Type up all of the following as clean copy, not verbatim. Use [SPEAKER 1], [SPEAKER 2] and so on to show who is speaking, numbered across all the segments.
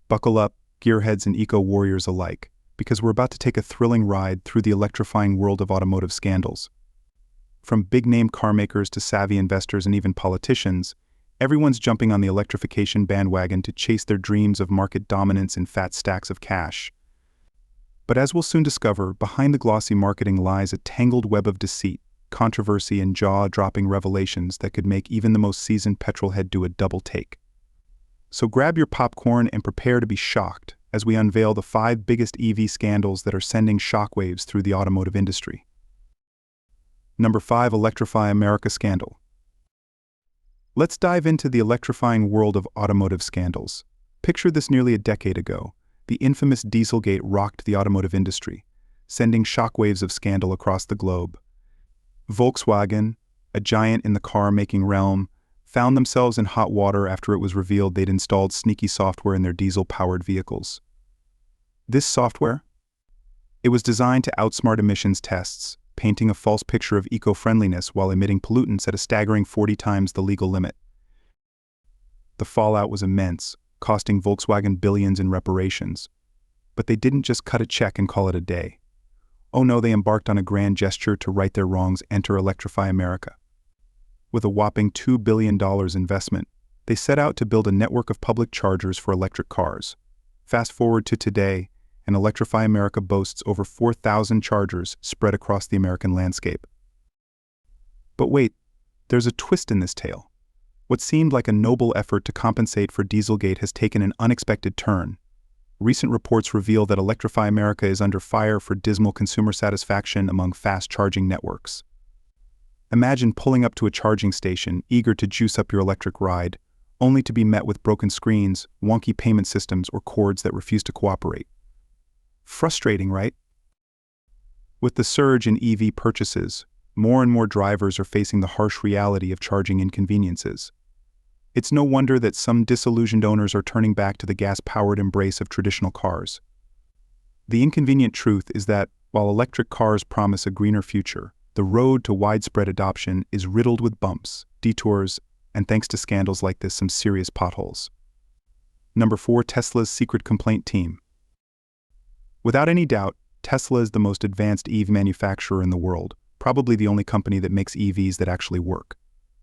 [SPEAKER 1] Buckle up, gearheads and eco-warriors alike, because we're about to take a thrilling ride through the electrifying world of automotive scandals. From big-name carmakers to savvy investors and even politicians, everyone's jumping on the electrification bandwagon to chase their dreams of market dominance and fat stacks of cash. But as we'll soon discover, behind the glossy marketing lies a tangled web of deceit, controversy, and jaw-dropping revelations that could make even the most seasoned petrolhead do a double take. So grab your popcorn and prepare to be shocked as we unveil the 5 biggest EV scandals that are sending shockwaves through the automotive industry. Number 5. Electrify America Scandal. Let's dive into the electrifying world of automotive scandals. Picture this: nearly a decade ago, the infamous Dieselgate rocked the automotive industry, sending shockwaves of scandal across the globe. Volkswagen, a giant in the car-making realm, found themselves in hot water after it was revealed they'd installed sneaky software in their diesel-powered vehicles. This software? It was designed to outsmart emissions tests, painting a false picture of eco-friendliness while emitting pollutants at a staggering 40 times the legal limit. The fallout was immense, costing Volkswagen billions in reparations. But they didn't just cut a check and call it a day. Oh no, they embarked on a grand gesture to right their wrongs. Enter Electrify America. With a whopping $2 billion investment, they set out to build a network of public chargers for electric cars. Fast forward to today, and Electrify America boasts over 4,000 chargers spread across the American landscape. But wait, there's a twist in this tale. What seemed like a noble effort to compensate for Dieselgate has taken an unexpected turn. Recent reports reveal that Electrify America is under fire for dismal consumer satisfaction among fast-charging networks. Imagine pulling up to a charging station, eager to juice up your electric ride, only to be met with broken screens, wonky payment systems, or cords that refuse to cooperate. Frustrating, right? With the surge in EV purchases, more and more drivers are facing the harsh reality of charging inconveniences. It's no wonder that some disillusioned owners are turning back to the gas-powered embrace of traditional cars. The inconvenient truth is that, while electric cars promise a greener future, the road to widespread adoption is riddled with bumps, detours, and thanks to scandals like this, some serious potholes. Number 4. Tesla's secret complaint team. Without any doubt, Tesla is the most advanced EV manufacturer in the world, probably the only company that makes EVs that actually work.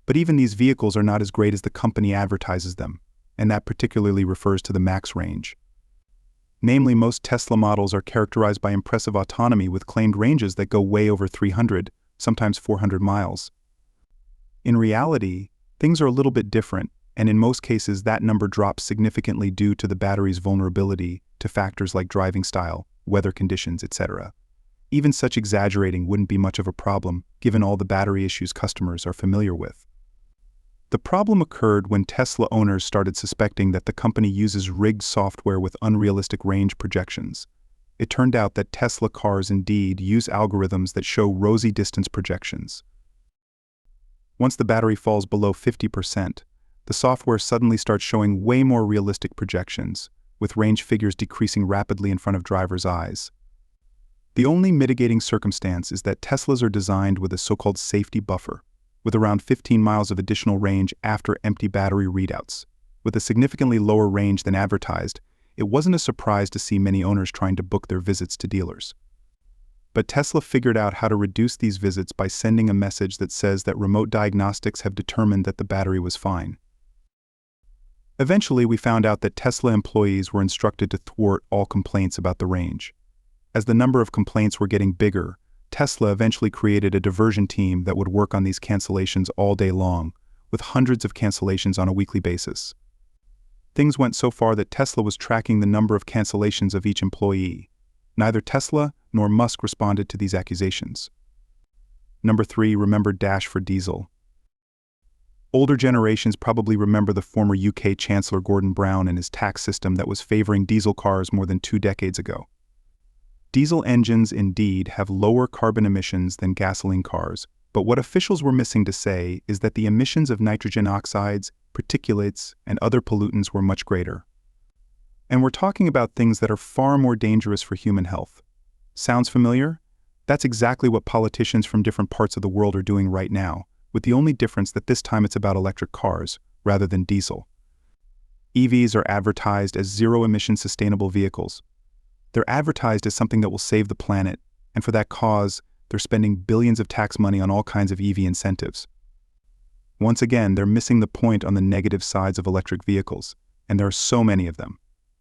[SPEAKER 1] But even these vehicles are not as great as the company advertises them, and that particularly refers to the max range. Namely, most Tesla models are characterized by impressive autonomy with claimed ranges that go way over 300, sometimes 400 miles. In reality, things are a little bit different, and in most cases that number drops significantly due to the battery's vulnerability to factors like driving style, weather conditions, etc. Even such exaggerating wouldn't be much of a problem, given all the battery issues customers are familiar with. The problem occurred when Tesla owners started suspecting that the company uses rigged software with unrealistic range projections. It turned out that Tesla cars indeed use algorithms that show rosy distance projections. Once the battery falls below 50%, the software suddenly starts showing way more realistic projections, with range figures decreasing rapidly in front of drivers' eyes. The only mitigating circumstance is that Teslas are designed with a so-called safety buffer, with around 15 miles of additional range after empty battery readouts. With a significantly lower range than advertised, it wasn't a surprise to see many owners trying to book their visits to dealers. But Tesla figured out how to reduce these visits by sending a message that says that remote diagnostics have determined that the battery was fine. Eventually, we found out that Tesla employees were instructed to thwart all complaints about the range. As the number of complaints were getting bigger, Tesla eventually created a diversion team that would work on these cancellations all day long, with hundreds of cancellations on a weekly basis. Things went so far that Tesla was tracking the number of cancellations of each employee. Neither Tesla nor Musk responded to these accusations. Number 3. Remember Dash for Diesel. Older generations probably remember the former UK Chancellor Gordon Brown and his tax system that was favoring diesel cars more than 2 decades ago. Diesel engines indeed have lower carbon emissions than gasoline cars, but what officials were missing to say is that the emissions of nitrogen oxides, particulates, and other pollutants were much greater. And we're talking about things that are far more dangerous for human health. Sounds familiar? That's exactly what politicians from different parts of the world are doing right now, with the only difference that this time it's about electric cars, rather than diesel. EVs are advertised as zero-emission sustainable vehicles. They're advertised as something that will save the planet, and for that cause, they're spending billions of tax money on all kinds of EV incentives. Once again, they're missing the point on the negative sides of electric vehicles, and there are so many of them.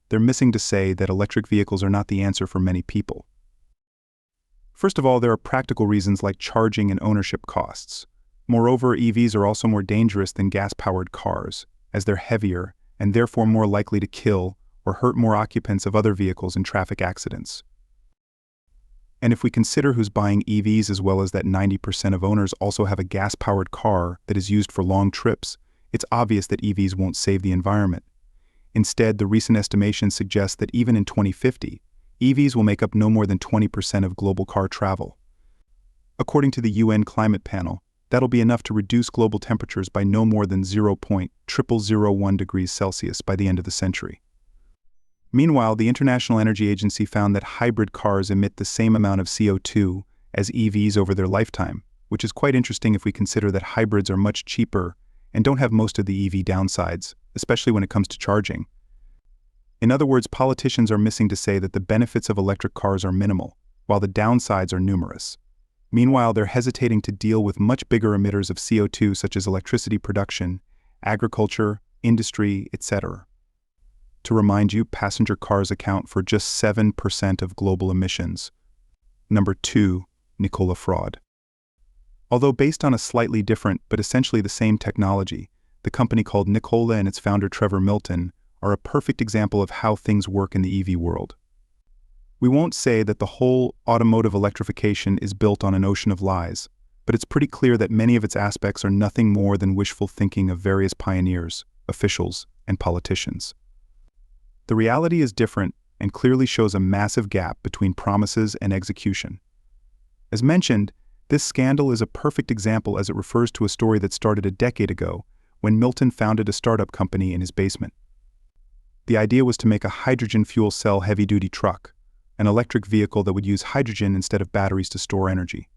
[SPEAKER 1] They're missing to say that electric vehicles are not the answer for many people. First of all, there are practical reasons like charging and ownership costs. Moreover, EVs are also more dangerous than gas-powered cars, as they're heavier and therefore more likely to kill or hurt more occupants of other vehicles in traffic accidents. And if we consider who's buying EVs as well as that 90% of owners also have a gas-powered car that is used for long trips, it's obvious that EVs won't save the environment. Instead, the recent estimations suggest that even in 2050, EVs will make up no more than 20% of global car travel. According to the UN Climate Panel, that'll be enough to reduce global temperatures by no more than 0.0001 degrees Celsius by the end of the century. Meanwhile, the International Energy Agency found that hybrid cars emit the same amount of CO2 as EVs over their lifetime, which is quite interesting if we consider that hybrids are much cheaper and don't have most of the EV downsides, especially when it comes to charging. In other words, politicians are missing to say that the benefits of electric cars are minimal, while the downsides are numerous. Meanwhile, they're hesitating to deal with much bigger emitters of CO2 such as electricity production, agriculture, industry, etc. To remind you, passenger cars account for just 7% of global emissions. Number 2, Nikola fraud. Although based on a slightly different but essentially the same technology, the company called Nikola and its founder Trevor Milton are a perfect example of how things work in the EV world. We won't say that the whole automotive electrification is built on an ocean of lies, but it's pretty clear that many of its aspects are nothing more than wishful thinking of various pioneers, officials, and politicians. The reality is different and clearly shows a massive gap between promises and execution. As mentioned, this scandal is a perfect example as it refers to a story that started a decade ago when Milton founded a startup company in his basement. The idea was to make a hydrogen fuel cell heavy-duty truck, an electric vehicle that would use hydrogen instead of batteries to store energy.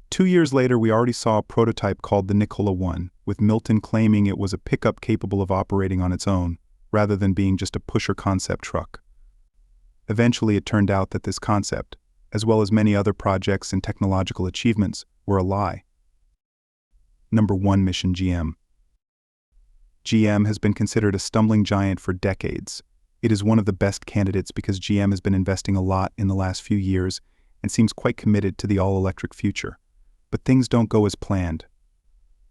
[SPEAKER 1] 2 years later, we already saw a prototype called the Nikola One, with Milton claiming it was a pickup capable of operating on its own, rather than being just a pusher concept truck. Eventually, it turned out that this concept, as well as many other projects and technological achievements, were a lie. Number 1, Mission GM. GM has been considered a stumbling giant for decades. It is one of the best candidates because GM has been investing a lot in the last few years and seems quite committed to the all-electric future. But things don't go as planned.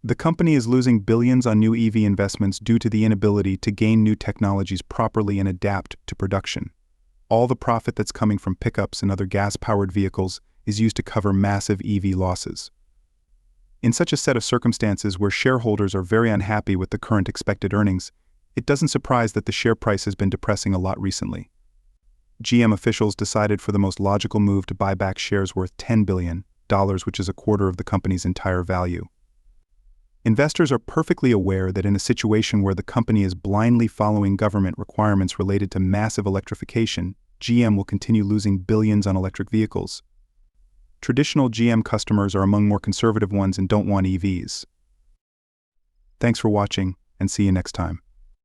[SPEAKER 1] The company is losing billions on new EV investments due to the inability to gain new technologies properly and adapt to production. All the profit that's coming from pickups and other gas-powered vehicles is used to cover massive EV losses. In such a set of circumstances where shareholders are very unhappy with the current expected earnings, it doesn't surprise that the share price has been depressing a lot recently. GM officials decided for the most logical move to buy back shares worth $10 billion, which is a quarter of the company's entire value. Investors are perfectly aware that in a situation where the company is blindly following government requirements related to massive electrification, GM will continue losing billions on electric vehicles. Traditional GM customers are among more conservative ones and don't want EVs. Thanks for watching, and see you next time.